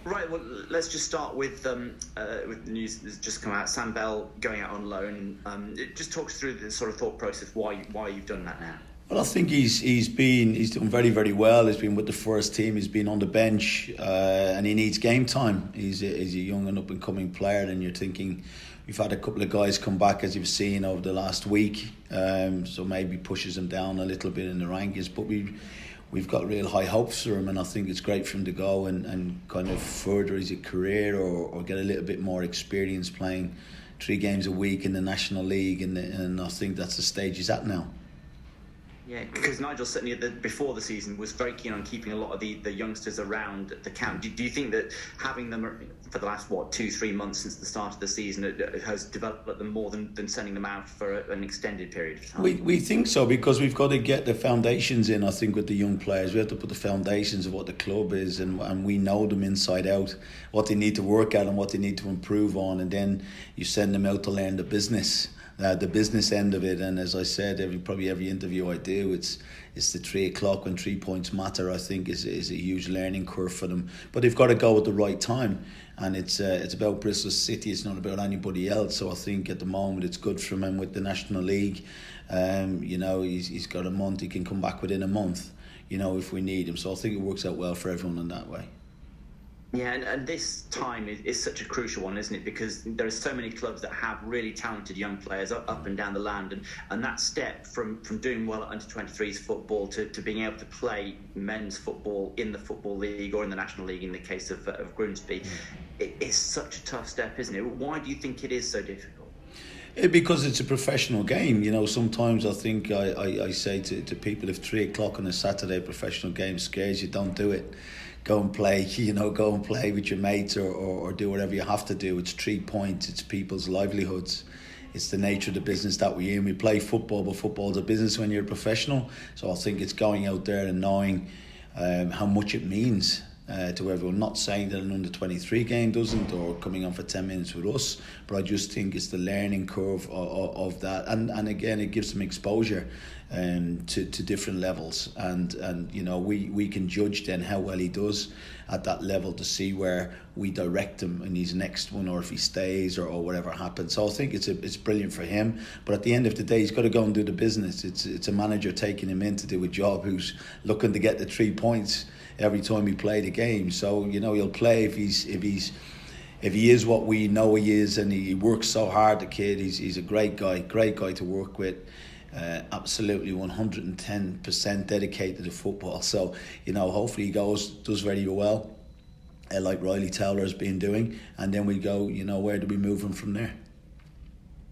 Right, well, let's just start with the news that's just come out. Sam Bell going out on loan. It just talks through the sort of thought process why you've done that now. Well, I think he's done very, very well. He's been with the first team. He's been on the bench, and he needs game time. He's a young and up and coming player, and you're thinking we've had a couple of guys come back, as you've seen over the last week. So maybe pushes him down a little bit in the rankings, but we've got real high hopes for him, and I think it's great for him to go and kind of further his career or get a little bit more experience playing 3 games a week in the National League, and I think that's the stage he's at now. Yeah, because Nigel certainly before the season was very keen on keeping a lot of the youngsters around the camp. Do you think that having them for the last 2-3 months since the start of the season it has developed them more than sending them out for an extended period of time? We think so, because we've got to get the foundations in. I think with the young players we have to put the foundations of what the club is, and we know them inside out, what they need to work at and what they need to improve on, and then you send them out to learn the business end of it. And as I said, every interview I do, it's the 3 o'clock when 3 points matter. I think is a huge learning curve for them, but they've got to go at the right time, and it's about Bristol City. It's not about anybody else. So I think at the moment it's good for him with the National League. He's got a month. He can come back within a month, if we need him. So I think it works out well for everyone in that way. Yeah, and this time is such a crucial one, isn't it? Because there are so many clubs that have really talented young players up and down the land, and that step from doing well at under-23s football to being able to play men's football in the Football League or in the National League in the case of Grimsby, it is such a tough step, isn't it? Why do you think it is so difficult? Because it's a professional game. Sometimes I think I say to people, if 3 o'clock on a Saturday professional game scares you, don't do it. Go and play, go and play with your mates or do whatever you have to do. It's 3 points, it's people's livelihoods. It's the nature of the business that we're in. We play football, but football's a business when you're a professional. So I think it's going out there and knowing how much it means to everyone. Not saying that an under-23 game doesn't, or coming on for 10 minutes with us, but I just think it's the learning curve of that. And again, it gives them exposure to different levels, and we can judge then how well he does at that level to see where we direct him in his next one, or if he stays or whatever happens. So I think it's brilliant for him, but at the end of the day he's got to go and do the business. It's a manager taking him in to do a job who's looking to get the 3 points every time he play the game. So he'll play if he is what we know he is, and he works so hard. The kid, he's a great guy to work with. Absolutely 110% dedicated to football. So hopefully he does very well, like Riley Towler has been doing, and then we go, where do we move him from there?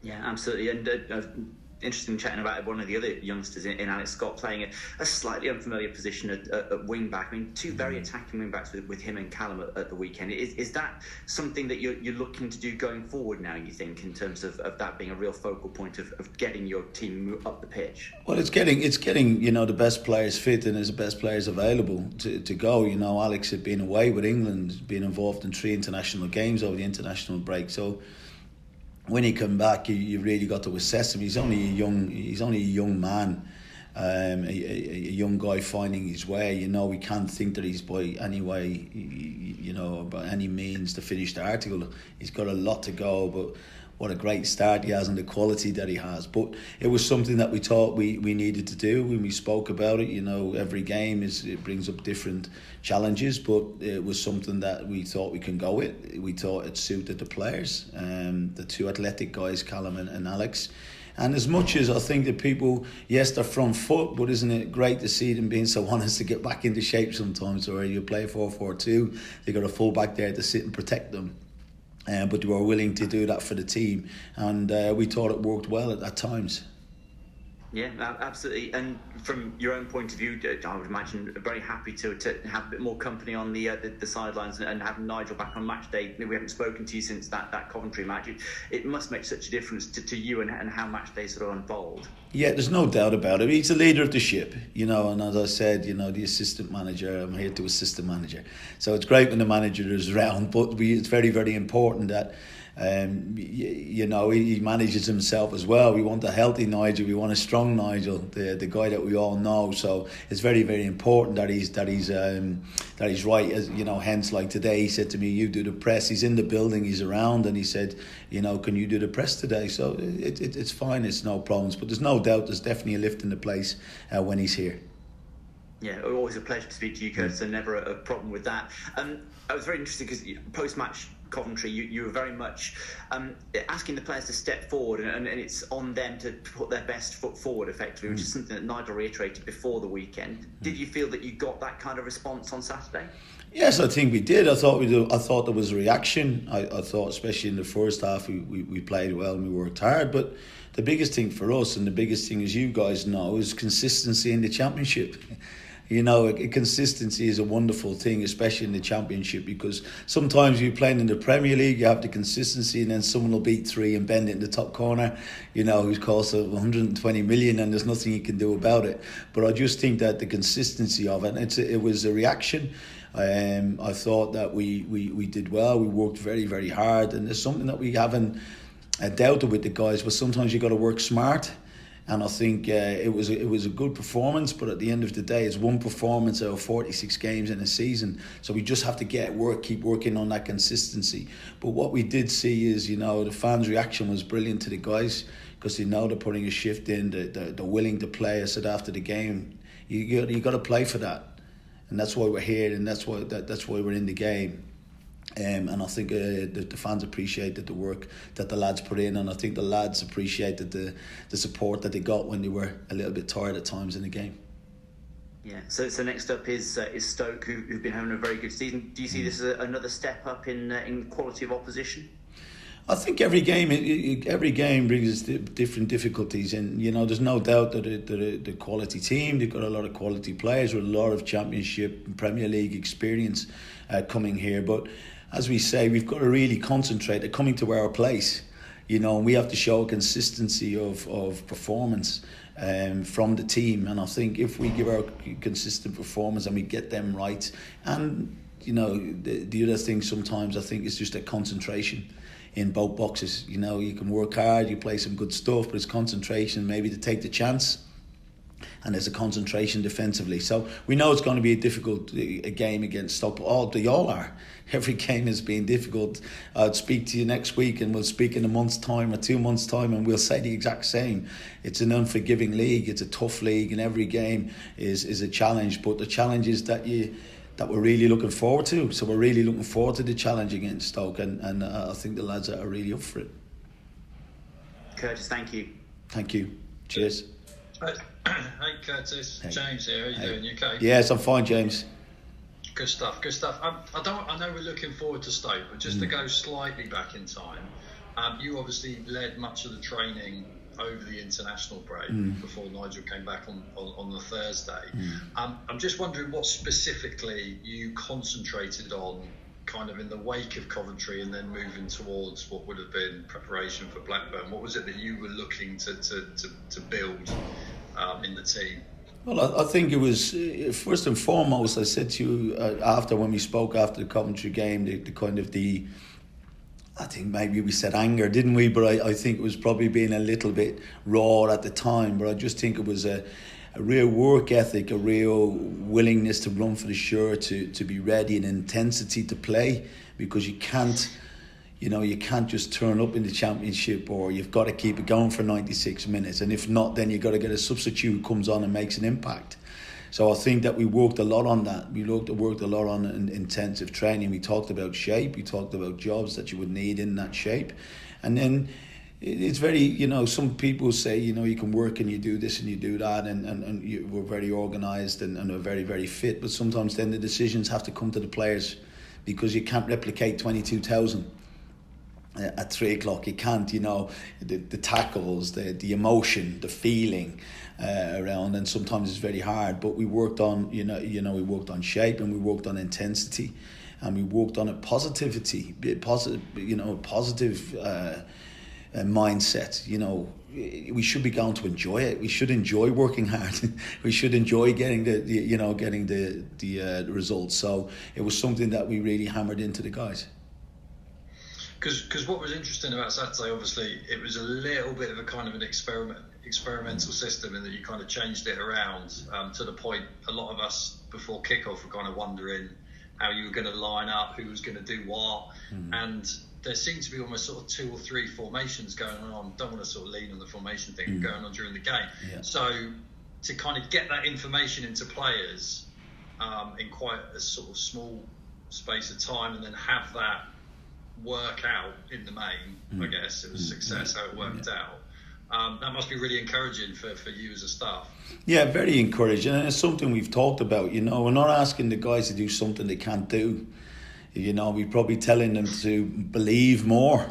Yeah, absolutely. And interesting chatting about one of the other youngsters in Alex Scott playing a slightly unfamiliar position at wing back. I mean, 2 very attacking wing backs with him and Callum at the weekend. Is that something that you're looking to do going forward now, you think, in terms of that being a real focal point of getting your team up the pitch? Well, it's getting the best players fit and the best players available to go. Alex had been away with England, been involved in 3 international games over the international break. So when he come back, you really got to assess him. He's only a young man, a young guy finding his way. We can't think that he's by any way, by any means the finished article. He's got a lot to go, but what a great start he has and the quality that he has. But it was something that we thought we needed to do when we spoke about it. Every game it brings up different challenges, but it was something that we thought we can go with. We thought it suited the players, the 2 athletic guys, Callum and Alex. And as much as I think that people, yes, they're front foot, but isn't it great to see them being so honest to get back into shape sometimes? Or you play 4-4-2, they got a full back there to sit and protect them. But they were willing to do that for the team, and we thought it worked well at times. Yeah, absolutely. And from your own point of view, I would imagine very happy to have a bit more company on the sidelines and have Nigel back on match day. We haven't spoken to you since that Coventry match. It must make such a difference to you and how match day sort of unfold. Yeah, there's no doubt about it. He's the leader of the ship, and as I said, the assistant manager, I'm here to assist the manager. So it's great when the manager is around, but it's very, very important that He manages himself as well. We want a healthy Nigel, we want a strong Nigel, the guy that we all know. So it's very, very important that he's right. As hence like today, he said to me, "You do the press." He's in the building, he's around, and he said, "Can you do the press today?" So it's fine, it's no problems. But there's no doubt there's definitely a lift in the place when he's here. Yeah, always a pleasure to speak to you, Curtis, and never a problem with that. I was very interested because post-match Coventry, you were very much asking the players to step forward, and it's on them to put their best foot forward, effectively, which is something that Nigel reiterated before the weekend. Did you feel that you got that kind of response on Saturday? Yes, I think we did. I thought there was a reaction. I thought, especially in the first half, we played well and we worked hard. But the biggest thing for us, and the biggest thing, as you guys know, is consistency in the Championship. Consistency is a wonderful thing, especially in the Championship, because sometimes you're playing in the Premier League, you have the consistency, and then someone will beat three and bend it in the top corner, who's cost 120 million, and there's nothing you can do about it. But I just think that the consistency of it, it was a reaction. I thought that we did well. We worked very, very hard, and there's something that we haven't doubted with the guys, but sometimes you got to work smart. And I think it was a good performance, but at the end of the day, it's one performance out of 46 games in a season. So we just have to keep working on that consistency. But what we did see is, the fans' reaction was brilliant to the guys, because they know they're putting a shift in, they're willing to play. I said after the game, you got to play for that, and that's why we're here, and that's why we're in the game. And I think the fans appreciated the work that the lads put in, and I think the lads appreciated the support that they got when they were a little bit tired at times in the game. Yeah. So next up is Stoke, who've been having a very good season. Do you see this as another step up in quality of opposition? I think every game brings different difficulties, and there's no doubt that the quality team, they've got a lot of quality players with a lot of Championship and Premier League experience coming here. But as we say, we've got to really concentrate on coming to our place, and we have to show a consistency of performance from the team. And I think if we give our consistent performance and we get them right, and the other thing sometimes I think is just a concentration in both boxes. You can work hard, you play some good stuff, but it's concentration maybe to take the chance, and there's a concentration defensively. So we know it's going to be a difficult game against Stoke. They all are. Every game has been difficult. I'd speak to you next week, and we'll speak in a month's time or 2 months' time, and we'll say the exact same. It's an unforgiving league. It's a tough league, and every game is a challenge. But the challenge is that we're really looking forward to. So we're really looking forward to the challenge against Stoke, and I think the lads are really up for it. Curtis, thank you. Thank you. Cheers. Hey Curtis, hey. James here. How you doing? You okay? Yes, I'm fine, James. Good stuff. I know we're looking forward to Stoke, but just to go slightly back in time, you obviously led much of the training over the international break before Nigel came back on the Thursday. I'm just wondering what specifically you concentrated on kind of in the wake of Coventry and then moving towards what would have been preparation for Blackburn. What was it that you were looking to build in the team? Well, I think it was, first and foremost, I said to you when we spoke after the Coventry game, I think maybe we said anger, didn't we? But I think it was probably being a little bit raw at the time. But I just think it was a real work ethic, a real willingness to run for the shirt, to be ready, and intensity to play, because you can't just turn up in the Championship, or you've got to keep it going for 96 minutes. And if not, then you've got to get a substitute who comes on and makes an impact. So I think that we worked a lot on that. We worked a lot on intensive training. We talked about shape. We talked about jobs that you would need in that shape. And then it's very, some people say, you can work and you do this and you do that, and we're very organised and are very, very fit. But sometimes then the decisions have to come to the players, because you can't replicate 22,000 at 3 o'clock. You can't, the tackles, the emotion, the feeling around, and sometimes it's very hard. But we worked on, we worked on shape, and we worked on intensity, and we worked on positive mindset. We should be going to enjoy it. We should enjoy working hard. We should enjoy getting the results. So it was something that we really hammered into the guys. Because what was interesting about Saturday, obviously, it was a little bit of a kind of an experimental system in that you kind of changed it around to the point a lot of us before kickoff were kind of wondering how you were going to line up, who was going to do what, and there seemed to be almost sort of 2 or 3 formations going on. Don't want to sort of lean on the formation thing going on during the game. Yeah. So to kind of get that information into players in quite a sort of small space of time, and then have that work out in the main, I guess it was a success how it worked out. That must be really encouraging for you as a staff. Yeah, very encouraging, and it's something we've talked about. We're not asking the guys to do something they can't do. We're probably telling them to believe more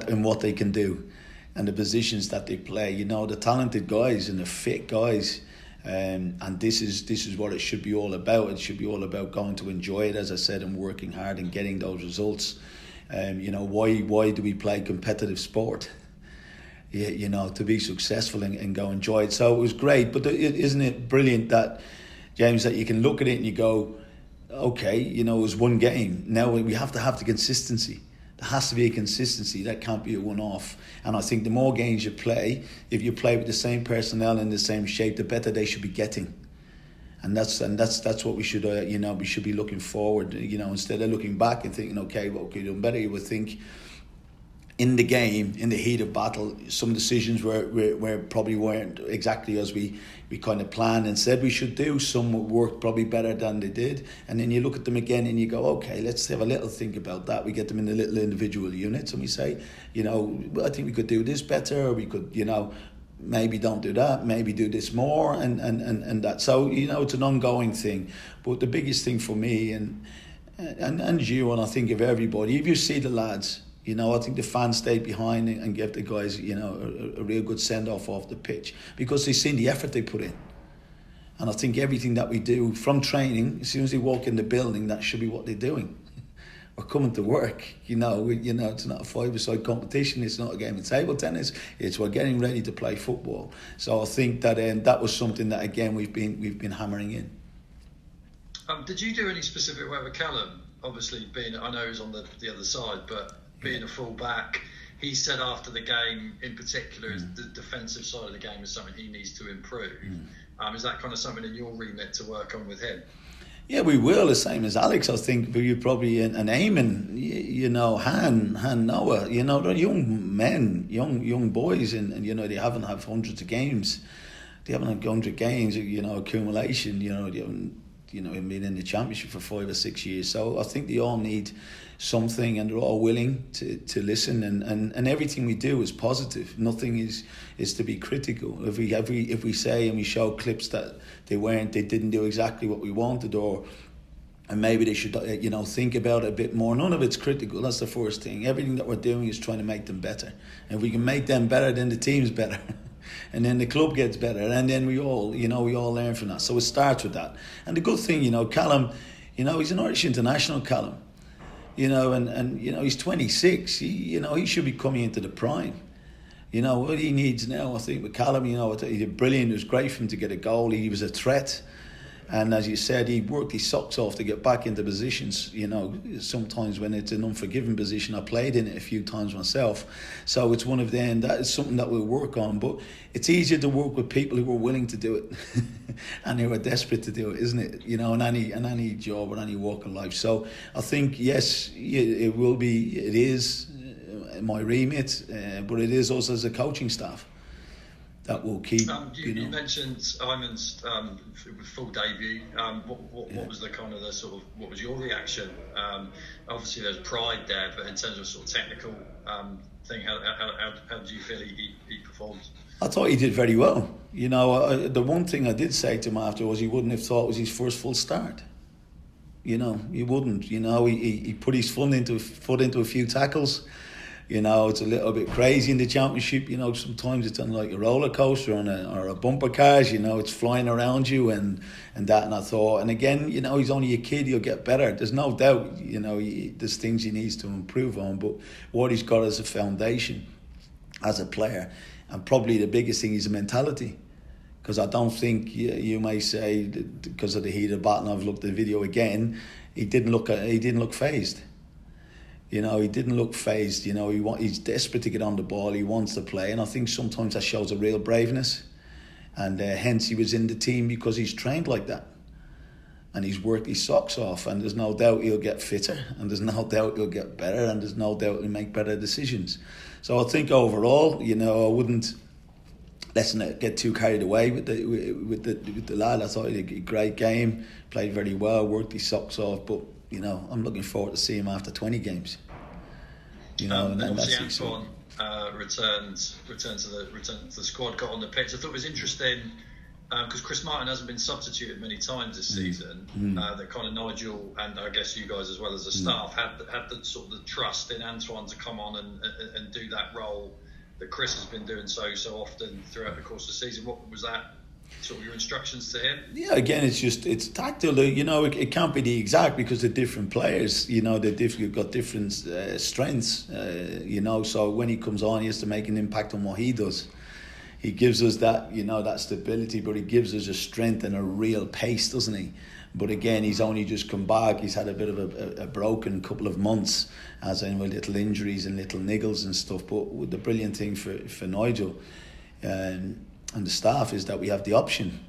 in what they can do and the positions that they play. The talented guys and the fit guys, and this is what it should be all about. It should be all about going to enjoy it, as I said, and working hard and getting those results. Why do we play competitive sport? To be successful and go enjoy it. So it was great, but isn't it brilliant that, James, that you can look at it and you go, okay, it was one game. Now we have to have the consistency. There has to be a consistency. That can't be a one-off. And I think the more games you play, if you play with the same personnel in the same shape, the better they should be getting. And that's what we should we should be looking forward. Instead of looking back and thinking, okay, what could you do better? You would think, in the game, in the heat of battle, some decisions were probably weren't exactly as we kind of planned and said we should do. Some worked probably better than they did. And then you look at them again and you go, okay, let's have a little think about that. We get them in the little individual units and we say, I think we could do this better, or we could, maybe don't do that, maybe do this more, and that. So, it's an ongoing thing. But the biggest thing for me and you, and I think of everybody, if you see the lads, I think the fans stayed behind and gave the guys, a real good send-off off the pitch, because they've seen the effort they put in. And I think everything that we do from training, as soon as they walk in the building, that should be what they're doing. We're coming to work, it's not a 5-a-side competition, it's not a game of table tennis, we're getting ready to play football. So I think that that was something that, again, we've been hammering in. Did you do any specific work with Callum? Obviously, I know he was on the other side, but being a full-back, he said after the game, in particular, the defensive side of the game is something he needs to improve. Is that kind of something in your remit to work on with him? Yeah, we will, the same as Alex, I think. But you're probably an Eamon, Han, Noah, they're young men, young boys, and they haven't had hundreds of games. They haven't had 100 games, accumulation, they haven't, been in the championship for 5 or 6 years. So I think they all need something, and they're all willing to listen, and everything we do is positive. Nothing is to be critical. If we say and we show clips that they didn't do exactly what we wanted, and maybe they should think about it a bit more, none of it's critical. That's the first thing. Everything that we're doing is trying to make them better, and if we can make them better, then the team's better. And then the club gets better, and then we all learn from that. So it starts with that. And the good thing, Callum, he's an Irish international, Callum. And he's 26. He should be coming into the prime. What he needs now, I think, with Callum, he did brilliant. It was great for him to get a goal. He was a threat. And as you said, he worked his socks off to get back into positions. Sometimes when it's an unforgiving position, I played in it a few times myself. So it's one of them. That is something that we'll work on. But it's easier to work with people who are willing to do it and who are desperate to do it, isn't it? In any job or any walk of life. So I think, yes, it is my remit, but it is also as a coaching staff that will keep. You mentioned Iman's full debut. What was the kind of what was your reaction? Obviously, there's pride there, but in terms of sort of technical thing, how do you feel he performed? I thought he did very well. The one thing I did say to him after was he wouldn't have thought it was his first full start. He wouldn't. He put his foot into a few tackles. It's a little bit crazy in the championship. Sometimes it's on like a roller coaster or a bumper cars. It's flying around you and that. And I thought, and again, he's only a kid. He'll get better. There's no doubt. There's things he needs to improve on. But what he's got as a foundation, as a player, and probably the biggest thing is a mentality. Because I don't think you may say because of the heat of battle. I've looked at the video again. He didn't look fazed. You know, he didn't look phased. You know, he's desperate to get on the ball. He wants to play, and I think sometimes that shows a real braveness. And hence he was in the team because he's trained like that. And he's worked his socks off, and there's no doubt he'll get fitter, and there's no doubt he'll get better, and there's no doubt he'll make better decisions. So I think overall, you know, I wouldn't let's not get too carried away with the lad. I thought he had a great game, played very well, worked his socks off, but you know, I'm looking forward to seeing him after 20 games. You know, and obviously Antoine returned to the squad, got on the pitch. I thought it was interesting because Chris Martin hasn't been substituted many times this season. That kind of Nigel and I guess you guys as well as a staff had the sort of the trust in Antoine to come on and do that role that Chris has been doing so often throughout the course of the season. What was that? Sort of your instructions to him? Yeah, again, it's tactile. You know, it can't be the exact because they're different players. You know, they've got different strengths. You know, so when he comes on, he has to make an impact on what he does. He gives us that, you know, that stability, but he gives us a strength and a real pace, doesn't he? But again, he's only just come back. He's had a bit of a broken couple of months, as in with little injuries and little niggles and stuff. But the brilliant thing for Nigel and the staff is that we have the option.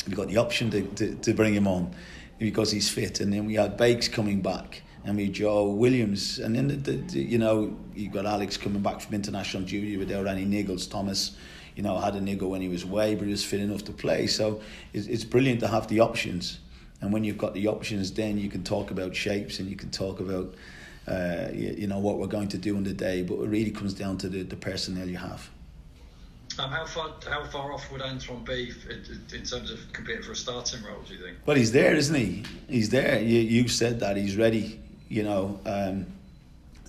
We've got the option to bring him on because he's fit, and then we had Bakes coming back, and we Joe Williams, and then you know, you've got Alex coming back from international duty without any niggles. Thomas, you know, had a niggle when he was away, but he was fit enough to play. So it's brilliant to have the options, and when you've got the options, then you can talk about shapes and you can talk about you know, what we're going to do on the day. But it really comes down to the personnel you have. How far off would Antoine be in terms of competing for a starting role, do you think? Well, he's there, isn't he? He's there. You said that. He's ready. You know,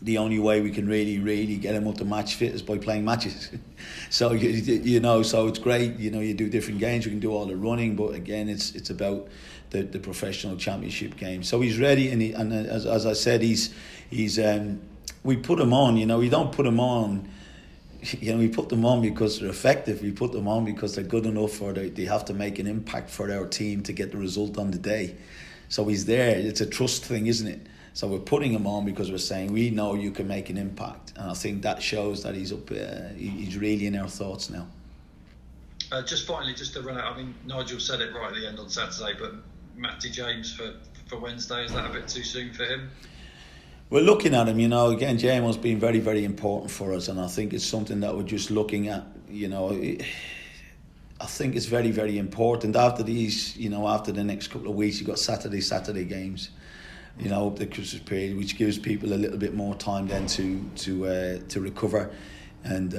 the only way we can really get him up to match fit is by playing matches. So, you know, so it's great. You know, you do different games. You can do all the running. But again, it's about the professional championship game. So he's ready. And as I said, he's we put him on. You know, we don't put him on. You know, we put them on because they're effective. We put them on because they're good enough, or they have to make an impact for our team to get the result on the day. So he's there. It's a trust thing, isn't it? So we're putting him on because we're saying we know you can make an impact, and I think that shows that he's up. He's really in our thoughts now. Just finally, just to run out. I mean, Nigel said it right at the end on Saturday, but Matty James for Wednesday, is that a bit too soon for him? We're looking at him, you know. Again, James has been very, very important for us, and I think it's something that we're just looking at. You know, I think it's very, very important. After these, you know, after the next couple of weeks, you've got Saturday games. You know, the Christmas period, which gives people a little bit more time then to recover, and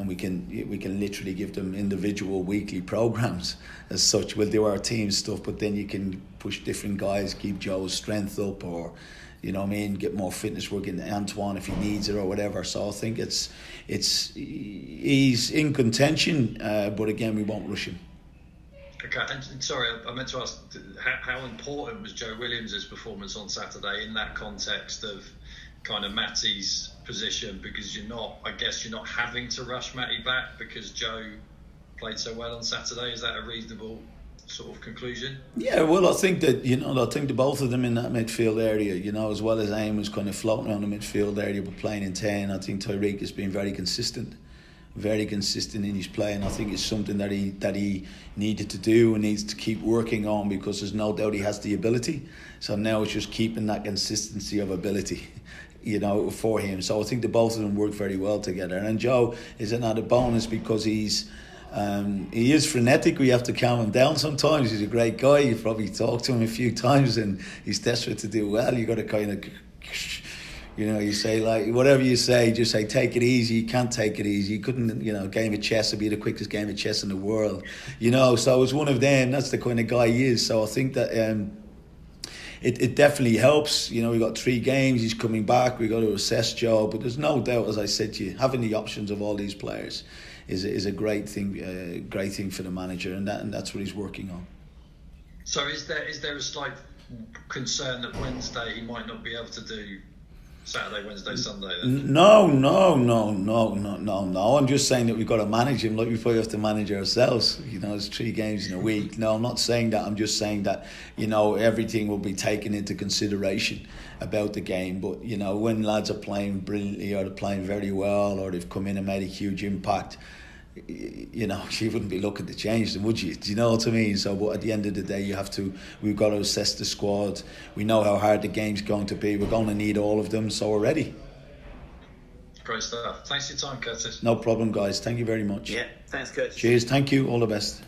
we can literally give them individual weekly programs as such. We'll do our team stuff, but then you can push different guys, keep Joe's strength up, or, you know what I mean, get more fitness work in Antoine if he needs it or whatever. So I think he's in contention, but again, we won't rush him. Okay, and sorry, I meant to ask, how important was Joe Williams' performance on Saturday in that context of kind of Matty's position? Because you're not having to rush Matty back because Joe played so well on Saturday. Is that a reasonable sort of conclusion? Yeah, well, I think that, you know, the both of them in that midfield area, you know, as well as Aim was kind of floating around the midfield area but playing in 10. I think Tyreek has been very consistent in his play, and I think it's something that he needed to do and needs to keep working on, because there's no doubt he has the ability. So now it's just keeping that consistency of ability, you know, for him. So I think the both of them work very well together. And Joe is another bonus because he is frenetic. We have to calm him down sometimes. He's a great guy. You've probably talked to him a few times, and he's desperate to do well. You've got to kind of, you know, you say, like, whatever you say, just say, take it easy. You can't take it easy. You couldn't, you know, game of chess would be the quickest game of chess in the world. You know, so it's one of them. That's the kind of guy he is. So I think that it definitely helps. You know, we've got 3 games. He's coming back. We've got to assess Joe. But there's no doubt, as I said to you, having the options of all these players is a great thing for the manager, and that's what he's working on. So is there a slight concern that Wednesday he might not be able to do Saturday, Wednesday, Sunday then? No. I'm just saying that we've got to manage him like we have to manage ourselves. It's 3 games in a week. No, I'm not saying that. I'm just saying that, everything will be taken into consideration about the game. But, when lads are playing brilliantly or they're playing very well or they've come in and made a huge impact, you wouldn't be looking to change them, would you? Do you know what I mean? So, but at the end of the day, we've got to assess the squad. We know how hard the game's going to be. We're going to need all of them, so we're ready. Great stuff. Thanks for your time, Curtis. No problem, guys. Thank you very much. Yeah, thanks, Curtis. Cheers. Thank you. All the best.